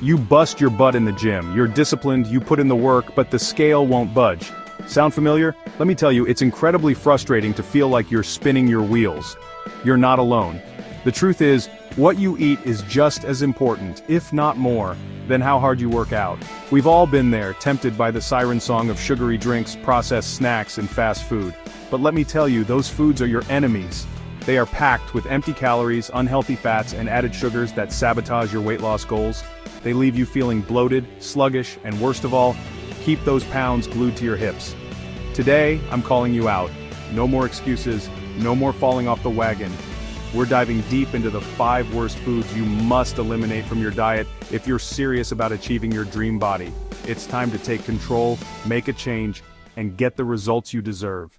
You bust your butt in the gym, you're disciplined, you put in the work, but the scale won't budge. Sound familiar? Let me tell you, it's incredibly frustrating to feel like you're spinning your wheels. You're not alone. The truth is, what you eat is just as important, if not more, than how hard you work out. We've all been there, tempted by the siren song of sugary drinks, processed snacks, and fast food. But let me tell you, those foods are your enemies. They are packed with empty calories, unhealthy fats, and added sugars that sabotage your weight loss goals. They leave you feeling bloated, sluggish, and worst of all, keep those pounds glued to your hips. Today, I'm calling you out. No more excuses, no more falling off the wagon. We're diving deep into the 5 worst foods you must eliminate from your diet if you're serious about achieving your dream body. It's time to take control, make a change, and get the results you deserve.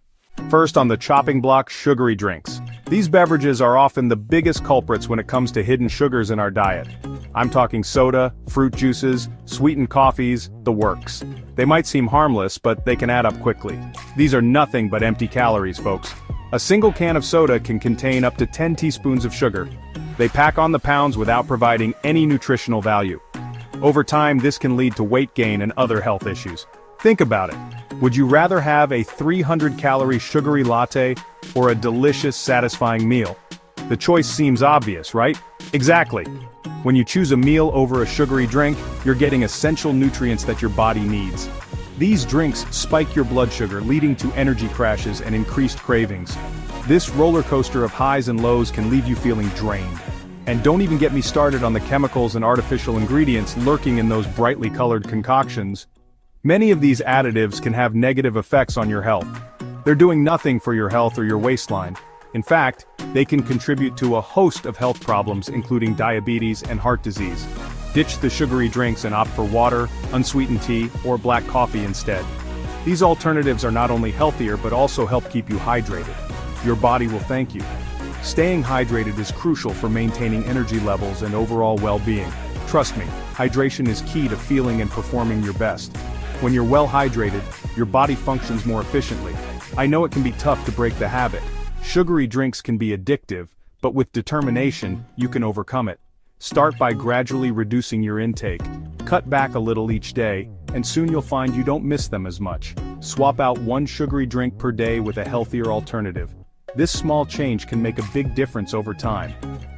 First on the chopping block, sugary drinks. These beverages are often the biggest culprits when it comes to hidden sugars in our diet. I'm talking soda, fruit juices, sweetened coffees, the works. They might seem harmless, but they can add up quickly. These are nothing but empty calories, folks. A single can of soda can contain up to 10 teaspoons of sugar. They pack on the pounds without providing any nutritional value. Over time, this can lead to weight gain and other health issues. Think about it. Would you rather have a 300-calorie sugary latte or a delicious, satisfying meal? The choice seems obvious, right? Exactly. When you choose a meal over a sugary drink, you're getting essential nutrients that your body needs. These drinks spike your blood sugar, leading to energy crashes and increased cravings. This roller coaster of highs and lows can leave you feeling drained. And don't even get me started on the chemicals and artificial ingredients lurking in those brightly colored concoctions. Many of these additives can have negative effects on your health. They're doing nothing for your health or your waistline. In fact, they can contribute to a host of health problems including diabetes and heart disease. Ditch the sugary drinks and opt for water, unsweetened tea, or black coffee instead. These alternatives are not only healthier but also help keep you hydrated. Your body will thank you. Staying hydrated is crucial for maintaining energy levels and overall well-being. Trust me, hydration is key to feeling and performing your best. When you're well hydrated, your body functions more efficiently. I know it can be tough to break the habit. Sugary drinks can be addictive, but with determination, you can overcome it. Start by gradually reducing your intake. Cut back a little each day, and soon you'll find you don't miss them as much. Swap out one sugary drink per day with a healthier alternative. This small change can make a big difference over time.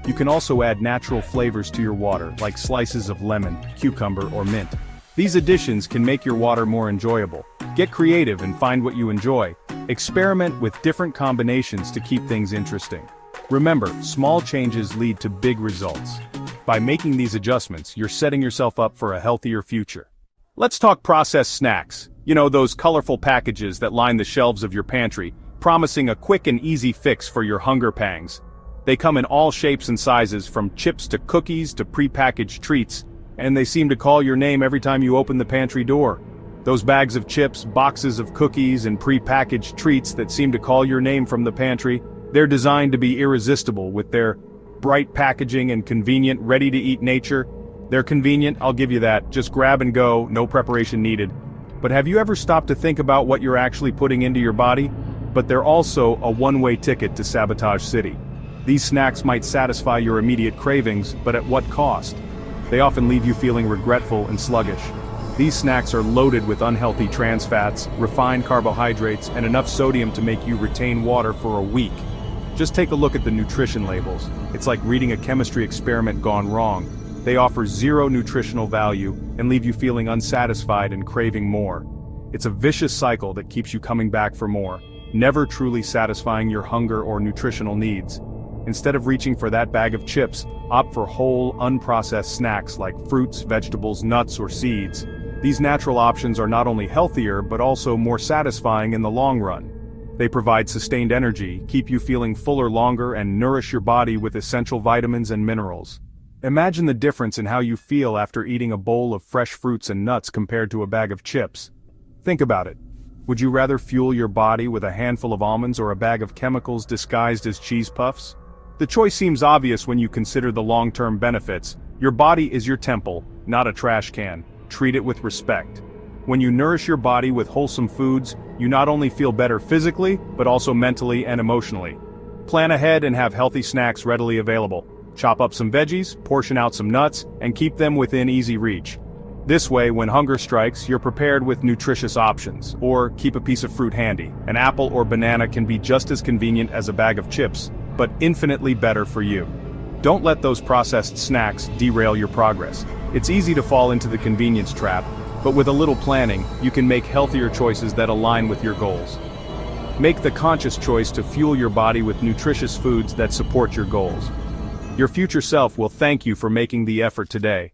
You can also add natural flavors to your water, like slices of lemon, cucumber, or mint. These additions can make your water more enjoyable. Get creative and find what you enjoy. Experiment with different combinations to keep things interesting. Remember, small changes lead to big results. By making these adjustments, you're setting yourself up for a healthier future. Let's talk processed snacks. You know, those colorful packages that line the shelves of your pantry, promising a quick and easy fix for your hunger pangs. They come in all shapes and sizes, from chips to cookies to pre-packaged treats, and they seem to call your name every time you open the pantry door. Those bags of chips, boxes of cookies, and pre-packaged treats that seem to call your name from the pantry, they're designed to be irresistible with their bright packaging and convenient, ready-to-eat nature. They're convenient, I'll give you that, just grab and go, no preparation needed. But have you ever stopped to think about what you're actually putting into your body? But they're also a one-way ticket to Sabotage City. These snacks might satisfy your immediate cravings, but at what cost? They often leave you feeling regretful and sluggish. These snacks are loaded with unhealthy trans fats, refined carbohydrates, and enough sodium to make you retain water for a week. Just take a look at the nutrition labels. It's like reading a chemistry experiment gone wrong. They offer zero nutritional value and leave you feeling unsatisfied and craving more. It's a vicious cycle that keeps you coming back for more, never truly satisfying your hunger or nutritional needs. Instead of reaching for that bag of chips, opt for whole, unprocessed snacks like fruits, vegetables, nuts, or seeds. These natural options are not only healthier but also more satisfying in the long run. They provide sustained energy, keep you feeling fuller longer, and nourish your body with essential vitamins and minerals. Imagine the difference in how you feel after eating a bowl of fresh fruits and nuts compared to a bag of chips. Think about it. Would you rather fuel your body with a handful of almonds or a bag of chemicals disguised as cheese puffs? The choice seems obvious when you consider the long-term benefits. Your body is your temple, not a trash can. Treat it with respect. When you nourish your body with wholesome foods, you not only feel better physically, but also mentally and emotionally. Plan ahead and have healthy snacks readily available. Chop up some veggies, portion out some nuts, and keep them within easy reach. This way, when hunger strikes, you're prepared with nutritious options, or keep a piece of fruit handy. An apple or banana can be just as convenient as a bag of chips, but infinitely better for you. Don't let those processed snacks derail your progress. It's easy to fall into the convenience trap, but with a little planning, you can make healthier choices that align with your goals. Make the conscious choice to fuel your body with nutritious foods that support your goals. Your future self will thank you for making the effort today.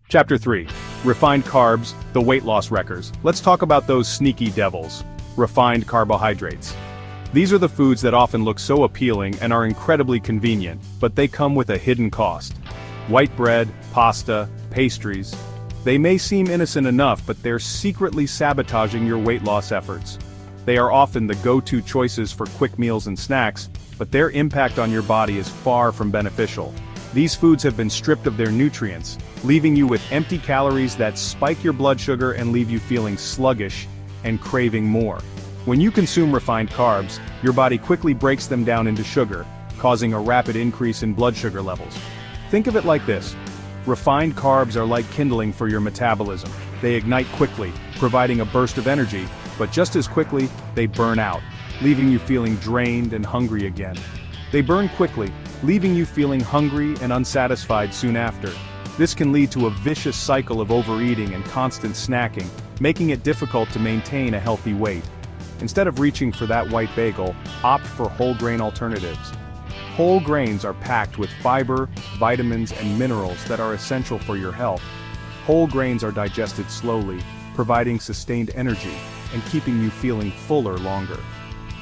Chapter 3. Refined Carbs, the Weight Loss Wreckers. Let's talk about those sneaky devils. Refined carbohydrates. These are the foods that often look so appealing and are incredibly convenient, but they come with a hidden cost. White bread, pasta, pastries. They may seem innocent enough, but they're secretly sabotaging your weight loss efforts. They are often the go-to choices for quick meals and snacks, but their impact on your body is far from beneficial. These foods have been stripped of their nutrients, leaving you with empty calories that spike your blood sugar and leave you feeling sluggish and craving more. When you consume refined carbs, your body quickly breaks them down into sugar, causing a rapid increase in blood sugar levels. Think of it like this. Refined carbs are like kindling for your metabolism. They ignite quickly, providing a burst of energy, but just as quickly, they burn out, leaving you feeling drained and hungry again. They burn quickly, leaving you feeling hungry and unsatisfied soon after. This can lead to a vicious cycle of overeating and constant snacking, making it difficult to maintain a healthy weight. Instead of reaching for that white bagel, opt for whole grain alternatives. Whole grains are packed with fiber, vitamins, and minerals that are essential for your health. Whole grains are digested slowly, providing sustained energy and keeping you feeling fuller longer.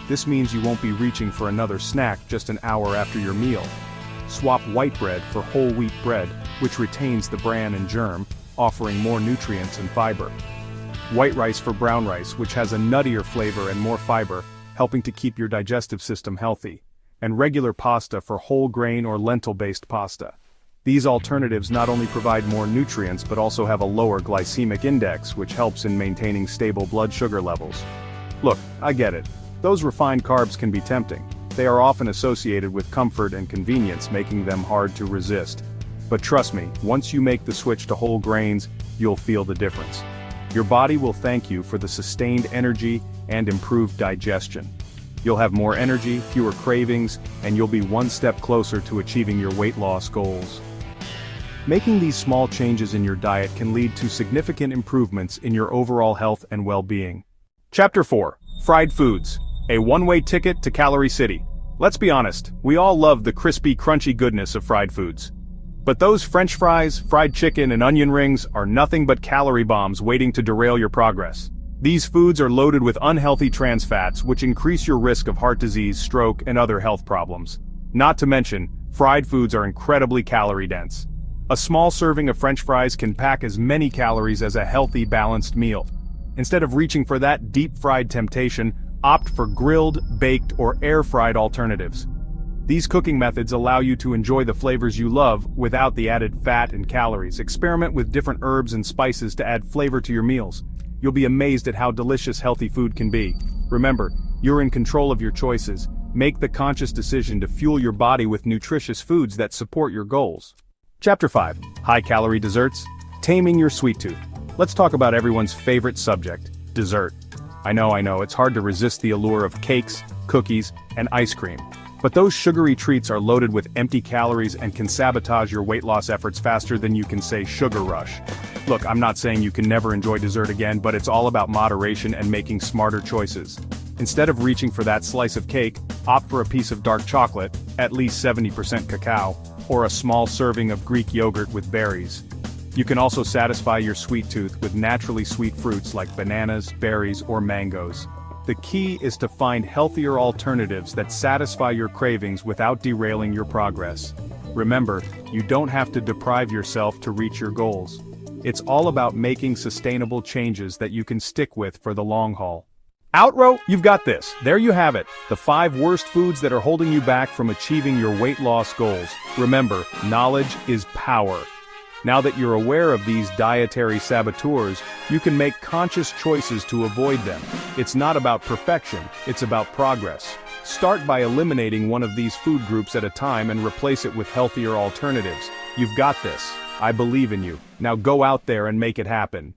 This means you won't be reaching for another snack just an hour after your meal. Swap white bread for whole wheat bread, which retains the bran and germ, offering more nutrients and fiber. White rice for brown rice, which has a nuttier flavor and more fiber, helping to keep your digestive system healthy. And regular pasta for whole grain or lentil-based pasta. These alternatives not only provide more nutrients but also have a lower glycemic index, which helps in maintaining stable blood sugar levels. Look, I get it. Those refined carbs can be tempting. They are often associated with comfort and convenience, making them hard to resist. But trust me, once you make the switch to whole grains, you'll feel the difference. Your body will thank you for the sustained energy and improved digestion. You'll have more energy, fewer cravings, and you'll be one step closer to achieving your weight loss goals. Making these small changes in your diet can lead to significant improvements in your overall health and well-being. Chapter 4. Fried Foods. A one-way ticket to Calorie City. Let's be honest, we all love the crispy, crunchy goodness of fried foods. But those French fries, fried chicken, and onion rings are nothing but calorie bombs waiting to derail your progress. These foods are loaded with unhealthy trans fats, which increase your risk of heart disease, stroke, and other health problems. Not to mention, fried foods are incredibly calorie-dense. A small serving of French fries can pack as many calories as a healthy, balanced meal. Instead of reaching for that deep-fried temptation, opt for grilled, baked, or air-fried alternatives. These cooking methods allow you to enjoy the flavors you love without the added fat and calories. Experiment with different herbs and spices to add flavor to your meals. You'll be amazed at how delicious healthy food can be. Remember, you're in control of your choices. Make the conscious decision to fuel your body with nutritious foods that support your goals. Chapter 5. High-calorie desserts. Taming your sweet tooth. Let's talk about everyone's favorite subject, dessert. I know, it's hard to resist the allure of cakes, cookies, and ice cream. But those sugary treats are loaded with empty calories and can sabotage your weight loss efforts faster than you can say sugar rush. Look, I'm not saying you can never enjoy dessert again, but it's all about moderation and making smarter choices. Instead of reaching for that slice of cake, opt for a piece of dark chocolate, at least 70% cacao, or a small serving of Greek yogurt with berries. You can also satisfy your sweet tooth with naturally sweet fruits like bananas, berries, or mangoes. The key is to find healthier alternatives that satisfy your cravings without derailing your progress. Remember, you don't have to deprive yourself to reach your goals. It's all about making sustainable changes that you can stick with for the long haul. Outrow, you've got this. There you have it. The 5 worst foods that are holding you back from achieving your weight loss goals. Remember, knowledge is power. Now that you're aware of these dietary saboteurs, you can make conscious choices to avoid them. It's not about perfection, it's about progress. Start by eliminating one of these food groups at a time and replace it with healthier alternatives. You've got this. I believe in you. Now go out there and make it happen.